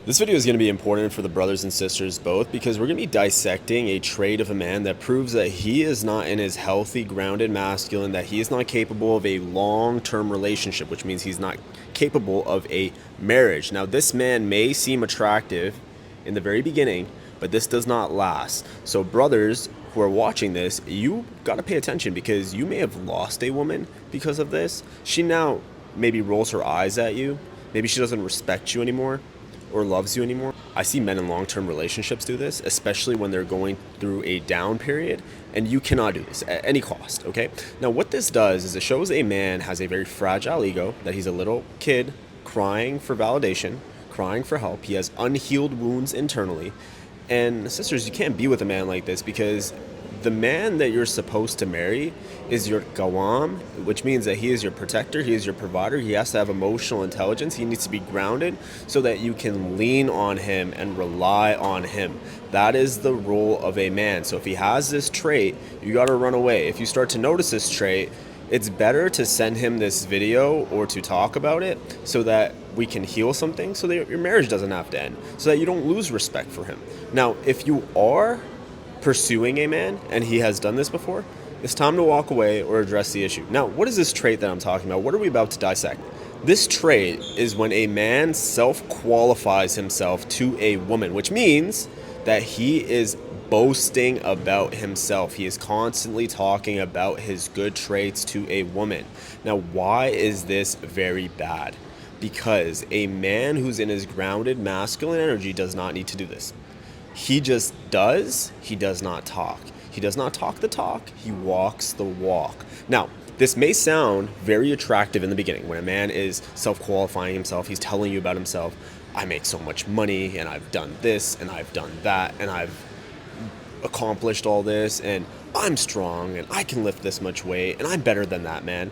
This video is going to be important for the brothers and sisters both because we're going to be dissecting a trait of a man that proves that he is not in his healthy, grounded masculine, that he is not capable of a long-term relationship, which means he's not capable of a marriage. Now, this man may seem attractive in the very beginning, but this does not last. So brothers who are watching this, you got to pay attention because you may have lost a woman because of this. She now maybe rolls her eyes at you. Maybe she doesn't respect you anymore or loves you anymore. I see men in long-term relationships do this, especially when they're going through a down period, and you cannot do this at any cost, okay? Now, what this does is it shows a man has a very fragile ego, that he's a little kid crying for validation, crying for help. He has unhealed wounds internally. And sisters, you can't be with a man like this because the man that you're supposed to marry is your gawam, which means that he is your protector, he is your provider, he has to have emotional intelligence, he needs to be grounded so that you can lean on him and rely on him. That is the role of a man. So if he has this trait, you got to run away. If you start to notice this trait, it's better to send him this video or to talk about it so that we can heal something, so that your marriage doesn't have to end, so that you don't lose respect for him. Now, if you are pursuing a man and he has done this before, it's time to walk away or address the issue. Now, what is this trait that I'm talking about? What are we about to dissect? This trait is when a man self-qualifies himself to a woman, which means that he is boasting about himself. He is constantly talking about his good traits to a woman. Now, why is this very bad? Because a man who's in his grounded masculine energy does not need to do this. He just does, he does not talk. He does not talk the talk, he walks the walk. Now, this may sound very attractive in the beginning when a man is self-qualifying himself, he's telling you about himself. I make so much money, and I've done this, and I've done that, and I've accomplished all this, and I'm strong, and I can lift this much weight, and I'm better than that man.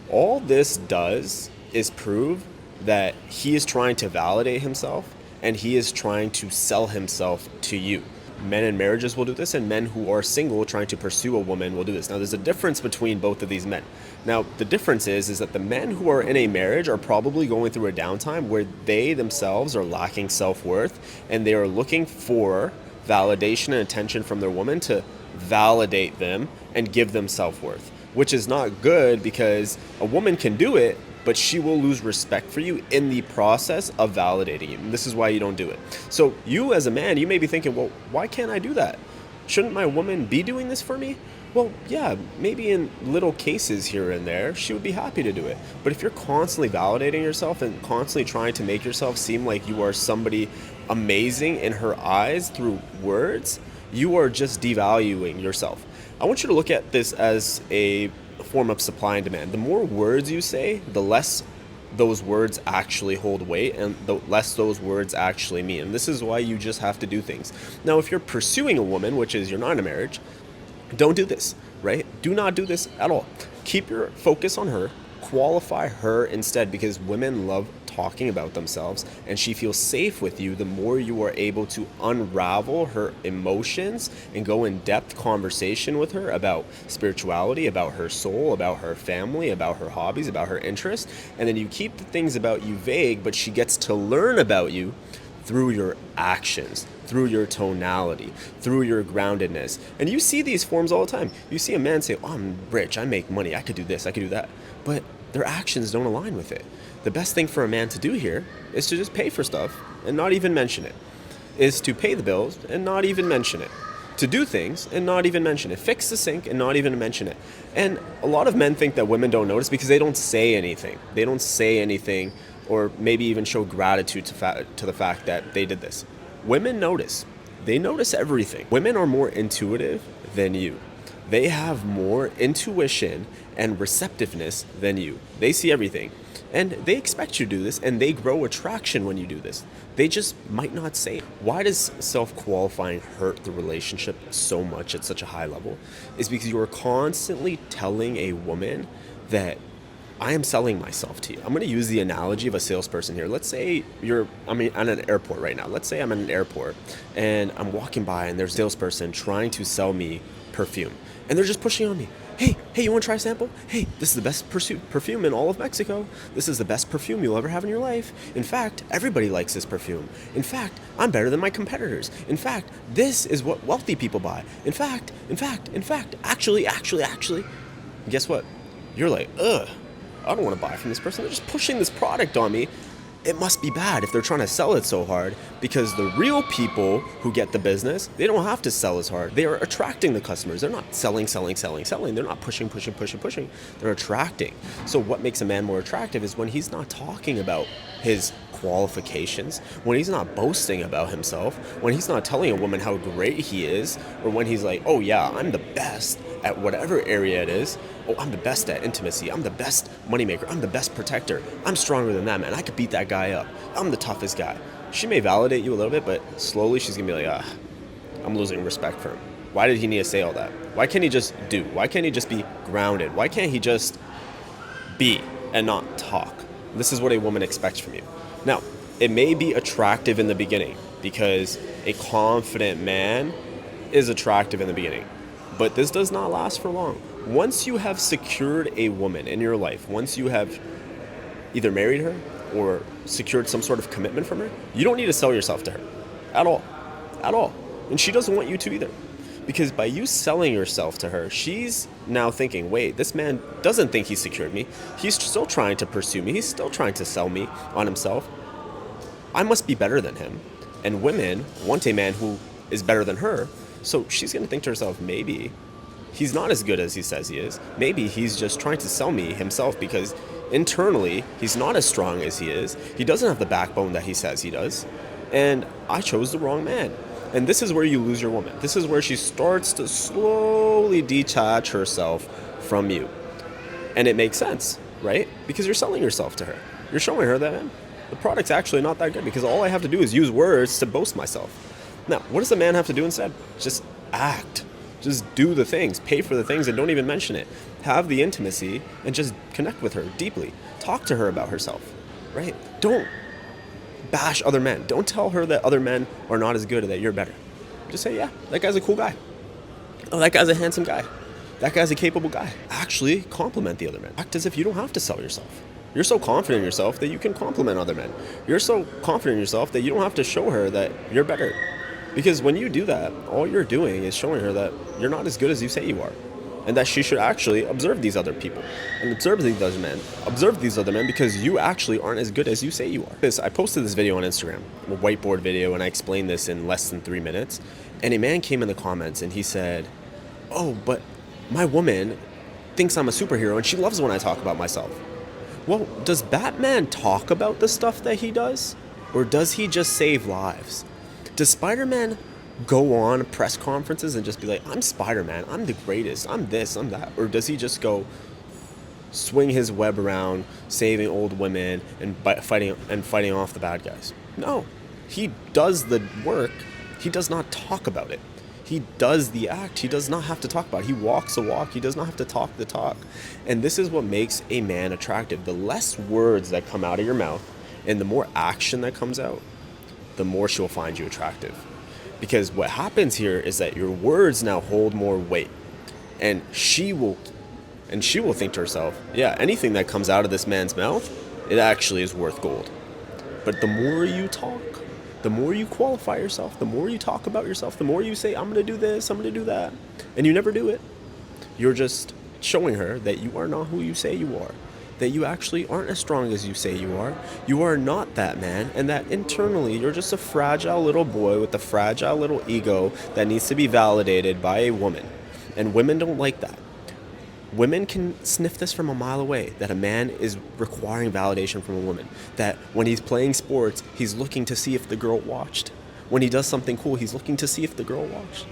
All this does is prove that he is trying to validate himself, and he is trying to sell himself to you. Men in marriages will do this, and men who are single trying to pursue a woman will do this. Now, there's a difference between both of these men. Now, the difference is that the men who are in a marriage are probably going through a downtime where they themselves are lacking self-worth, and they are looking for validation and attention from their woman to validate them and give them self-worth, which is not good because a woman can do it, but she will lose respect for you in the process of validating you. And this is why you don't do it. So you as a man, you may be thinking, well, why can't I do that? Shouldn't my woman be doing this for me? Well, yeah, maybe in little cases here and there, she would be happy to do it. But if you're constantly validating yourself and constantly trying to make yourself seem like you are somebody amazing in her eyes through words, you are just devaluing yourself. I want you to look at this as a form of supply and demand. The more words you say, the less those words actually hold weight and the less those words actually mean. And this is why you just have to do things. Now, if you're pursuing a woman, which is you're not in a marriage, don't do this, right? Do not do this at all. Keep your focus on her, qualify her instead, because women love talking about themselves and she feels safe with you the more you are able to unravel her emotions and go in depth conversation with her about spirituality, about her soul, about her family, about her hobbies, about her interests. And then you keep the things about you vague, but she gets to learn about you through your actions, through your tonality, through your groundedness. And you see these forms all the time. You see a man say, oh, I'm rich, I make money, I could do this, I could do that. But their actions don't align with it. The best thing for a man to do here is to just pay for stuff and not even mention it. Is to pay the bills and not even mention it. To do things and not even mention it. Fix the sink and not even mention it. And a lot of men think that women don't notice because they don't say anything. They don't say anything or maybe even show gratitude to the fact that they did this. Women notice. They notice everything. Women are more intuitive than you. They have more intuition and receptiveness than you. They see everything. And they expect you to do this, and they grow attraction when you do this. They just might not say it. Why does self-qualifying hurt the relationship so much at such a high level? Is because you are constantly telling a woman that I am selling myself to you. I'm going to use the analogy of a salesperson here. Let's say I'm at an airport right now. Let's say I'm at an airport, and I'm walking by, and there's a salesperson trying to sell me perfume. And they're just pushing on me. Hey, you want to try a sample? Hey, this is the best perfume in all of Mexico. This is the best perfume you'll ever have in your life. In fact, everybody likes this perfume. In fact, I'm better than my competitors. In fact, this is what wealthy people buy. Actually. And guess what? You're like, ugh, I don't want to buy from this person. They're just pushing this product on me. It must be bad if they're trying to sell it so hard, because the real people who get the business, they don't have to sell as hard. They are attracting the customers. They're not selling. They're not pushing. They're attracting. So what makes a man more attractive is when he's not talking about his qualifications, when he's not boasting about himself, when he's not telling a woman how great he is, or when he's like, oh yeah, I'm the best at whatever area it is. Oh, I'm the best at intimacy. I'm the best moneymaker. I'm the best protector. I'm stronger than that man. I could beat that guy up. I'm the toughest guy. She may validate you a little bit, but slowly she's gonna be like, I'm losing respect for him. Why did he need to say all that? Why can't he just do? Why can't he just be grounded? Why can't he just be and not talk? This is what a woman expects from you. Now, it may be attractive in the beginning because a confident man is attractive in the beginning, but this does not last for long. Once you have secured a woman in your life, once you have either married her or secured some sort of commitment from her, you don't need to sell yourself to her at all. And she doesn't want you to either. Because by you selling yourself to her, she's now thinking, wait, this man doesn't think he's secured me. He's still trying to pursue me. He's still trying to sell me on himself. I must be better than him. And women want a man who is better than her. So she's going to think to herself, maybe he's not as good as he says he is. Maybe he's just trying to sell me himself because internally he's not as strong as he is. He doesn't have the backbone that he says he does. And I chose the wrong man. And this is where you lose your woman. This is where she starts to slowly detach herself from you. And it makes sense, right? Because you're selling yourself to her. You're showing her that, man, the product's actually not that good because all I have to do is use words to boast myself. Now, what does the man have to do instead? Just act. Just do the things. Pay for the things and don't even mention it. Have the intimacy and just connect with her deeply. Talk to her about herself, right? Don't bash other men. Don't tell her that other men are not as good or that you're better. Just say, yeah, that guy's a cool guy. Oh, that guy's a handsome guy. That guy's a capable guy. Actually, compliment the other men. Act as if you don't have to sell yourself. You're so confident in yourself that you can compliment other men. You're so confident in yourself that you don't have to show her that you're better. Because when you do that, all you're doing is showing her that you're not as good as you say you are. And that she should actually observe these other people and observe these other men. Observe these other men because you actually aren't as good as you say you are. I posted this video on Instagram, a whiteboard video, and I explained this in less than 3 minutes. And a man came in the comments and he said, oh, but my woman thinks I'm a superhero and she loves when I talk about myself. Well, does Batman talk about the stuff that he does? Or does he just save lives? Does Spider-Man go on press conferences and just be like, I'm Spider-Man, I'm the greatest, I'm this, I'm that? Or does he just go swing his web around, saving old women and fighting off the bad guys? No, he does the work. He does not talk about it. He does the act. He does not have to talk about it. He walks the walk. He does not have to talk the talk. And this is what makes a man attractive. The less words that come out of your mouth and the more action that comes out, the more she'll find you attractive. Because what happens here is that your words now hold more weight. And she will think to herself, yeah, anything that comes out of this man's mouth, it actually is worth gold. But the more you talk, the more you qualify yourself, the more you talk about yourself, the more you say, I'm going to do this, I'm going to do that, and you never do it, you're just showing her that you are not who you say you are, that you actually aren't as strong as you say you are not that man, and that internally you're just a fragile little boy with a fragile little ego that needs to be validated by a woman. And women don't like that. Women can sniff this from a mile away, that a man is requiring validation from a woman. That when he's playing sports, he's looking to see if the girl watched. When he does something cool, he's looking to see if the girl watched.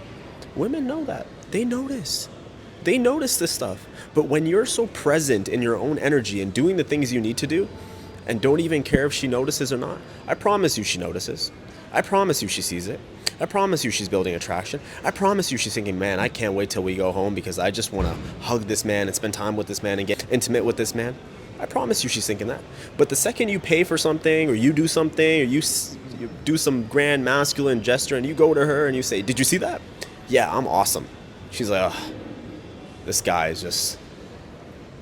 Women know that. They notice. They notice this stuff. But when you're so present in your own energy and doing the things you need to do, and don't even care if she notices or not, I promise you she notices. I promise you she sees it. I promise you she's building attraction. I promise you she's thinking, man, I can't wait till we go home because I just want to hug this man and spend time with this man and get intimate with this man. I promise you she's thinking that. But the second you pay for something or you do something or you do some grand masculine gesture and you go to her and you say, did you see that? Yeah, I'm awesome. She's like, oh, this guy is just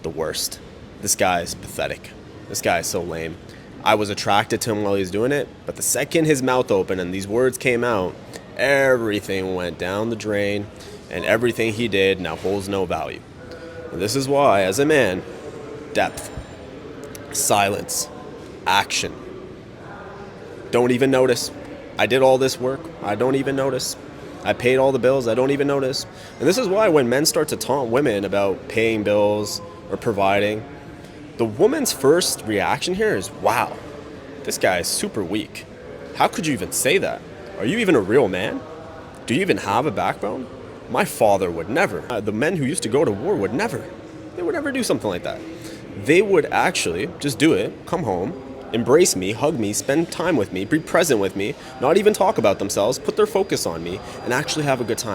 the worst. This guy is pathetic. This guy is so lame. I was attracted to him while he was doing it, but the second his mouth opened and these words came out, everything went down the drain, and everything he did now holds no value. And this is why, as a man, depth, silence, action. Don't even notice. I did all this work. I don't even notice. I paid all the bills. I don't even notice. And this is why when men start to taunt women about paying bills or providing, the woman's first reaction here is, wow, this guy is super weak. How could you even say that? Are you even a real man? Do you even have a backbone? My father would never. The men who used to go to war would never. They would never do something like that. They would actually just do it, come home, embrace me, hug me, spend time with me, be present with me, not even talk about themselves, put their focus on me, and actually have a good time.